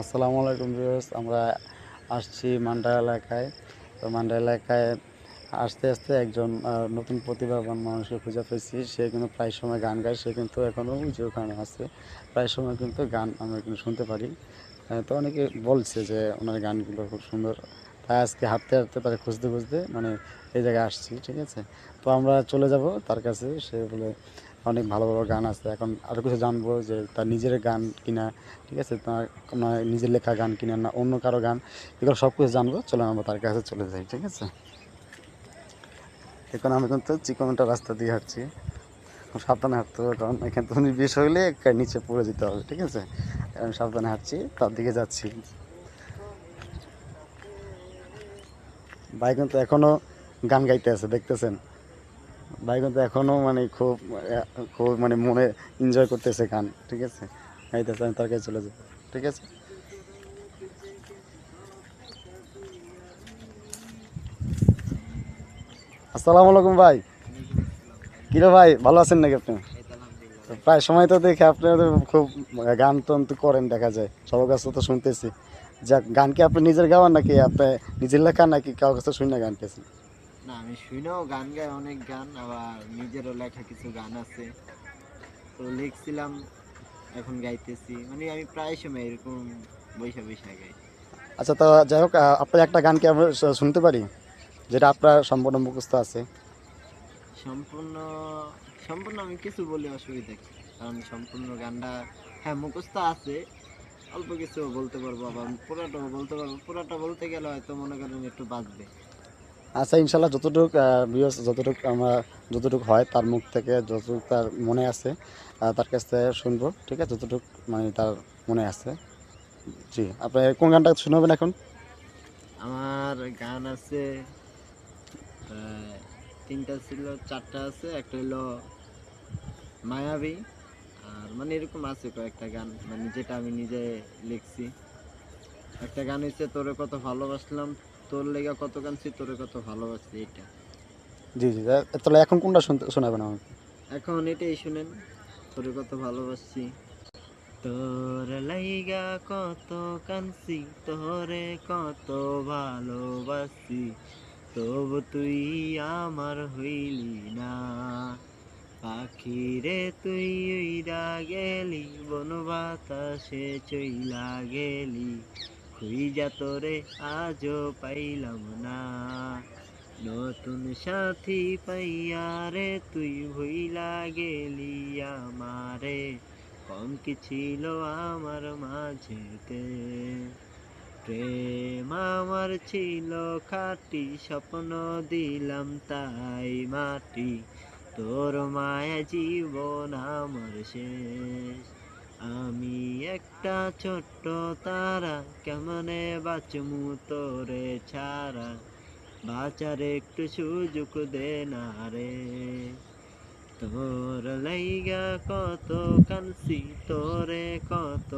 আসসালামু আলাইকুম ভিউয়ার্স। আমরা আসছি মান্ডা এলাকায়। তো মান্ডা এলাকায় আসতে আসতে একজন নতুন প্রতিভাবান মানুষকে খুঁজে পেয়েছি। সে কিন্তু প্রায় সময় গান গায়। সে কিন্তু এখনও যে ওখানে আছে, প্রায় সময় কিন্তু গান আমরা কিন্তু শুনতে পারি। তো অনেকে বলছে যে ওনার গানগুলো খুব সুন্দর। তাই আজকে হাঁটতে হাঁটতে তাকে খুঁজতে খুঁজতে মানে এই জায়গায় আসছি, ঠিক আছে। তো আমরা চলে যাব তার কাছে। সে বলে অনেক ভালো ভালো গান আছে। এখন আরও কিছু জানবো যে তার নিজের গান কিনা, ঠিক আছে, তার কোনো নিজের লেখা গান কিনা না অন্য কারো গান, এগুলো সব কিছু জানবো। চলো আমরা তার কাছে চলে যাই, ঠিক আছে। এখন আমি কিন্তু চিকনটা রাস্তা দিয়ে হাঁটছি, সাবধানে হাঁটতে হবে, কারণ এখান থেকে বেশ হইলে একটা নিচে পড়ে যেতে হবে, ঠিক আছে। আমি সাবধানে হাঁটছি, তার দিকে যাচ্ছি। ভাই কিন্তু এখনো গান গাইতে আছে, দেখতেছেন। ভাই কিন্তু এখনো মানে খুব খুব মানে মনে এনজয় করতেছে গান, ঠিক আছে, গাইতেছে। আমি তার কাছে চলে যাবো, ঠিক আছে। আসসালামু আলাইকুম ভাই। ওয়ালাইকুম আসসালাম ভাই। কিরে ভাই, ভালো আছেন নাকি আপনি? এই তো আলহামদুলিল্লাহ তো ভাই। প্রায় সময় তো দেখি আপনি তো খুব গান টান তো করেন, দেখা যায় সবার কাছে তো শুনতেছি। যাক, গান কি আপনি নিজের গাওয়ান নাকি আপনি নিজের লেখা নাকি কারোর কাছে শুনে গান পেয়েছেন? না, আমি শুনেও গান গাই, অনেক গান, আবার নিজেরও লেখা কিছু গান আছে। তো লিখছিলাম, এখন গাইতেছি। মানে আমি প্রায় সময় এরকম বৈশা বৈশা গাই। আচ্ছা, তো যাই হোক, আপনার একটা গান কি আমরা শুনতে পারি, যেটা আপনার সম্পূর্ণ মুখস্থ আছে? সম্পূর্ণ সম্পূর্ণ আমি কিছু বলি, অসুবিধা কি? কারণ সম্পূর্ণ গানটা, হ্যাঁ, মুখস্থ আছে। অল্প কিছু বলতে পারবো, আবার পুরাটাও বলতে পারবো। পুরাটা বলতে গেলে হয়তো মনে করেন একটু বাঁচবে। আচ্ছা, ইনশাল্লাহ যতটুকু ভিউয়ার্স, যতটুকু আমরা যতটুকু হয় তার মুখ থেকে, যতটুকু তার মনে আছে তার কাছ থেকে শুনবো, ঠিক আছে, যতটুকু মানে তার মনে আছে। জি, আপনি কোন গানটা শুনবেন এখন? আমার গান আছে প্রায় তিনটা, ছিল চারটা আছে। একটা হলো মায়াবী, আর মানে এরকম আছে কয়েকটা গান, মানে যেটা আমি নিজে লিখছি। একটা গান হচ্ছে তোরে কত ভালোবাসলাম, তোর লেগা কত কাঁদছি, তোরে কত ভালোবাসছি, এটা। জি জি, তাহলে এখন কোনটা শুনতে শোনাবেন আমাকে? এখন এটাই শুনেন, তোরে কত ভালোবাসছি। তোর লাইগা কত কাঁদছি, তোরে কত ভালোবাসি, তবু তুই আমার হইলি না। পাখি রে তুই উইরা গেলি, বন বাতাসে চইলা গেলি, খুইজা তোরে আজও পাইলাম না। নতুন সাথী পাইয়া রে তুই ভুইলা গেলি আমারে, কম কি ছিল আমার মাঝেতে। প্রেম আমার ছিল খাঁটি, স্বপ্ন দিলাম তাই মাটি, তোর মায়া জীবন আমার শেষ। আমি একটা ছোট্ট তারা, কেমনে বাঁচমু তোরে ছাড়া, বাঁচার একটু সুযোগ দে না রে। তোর লাইগা কত কানছি, তোরে কত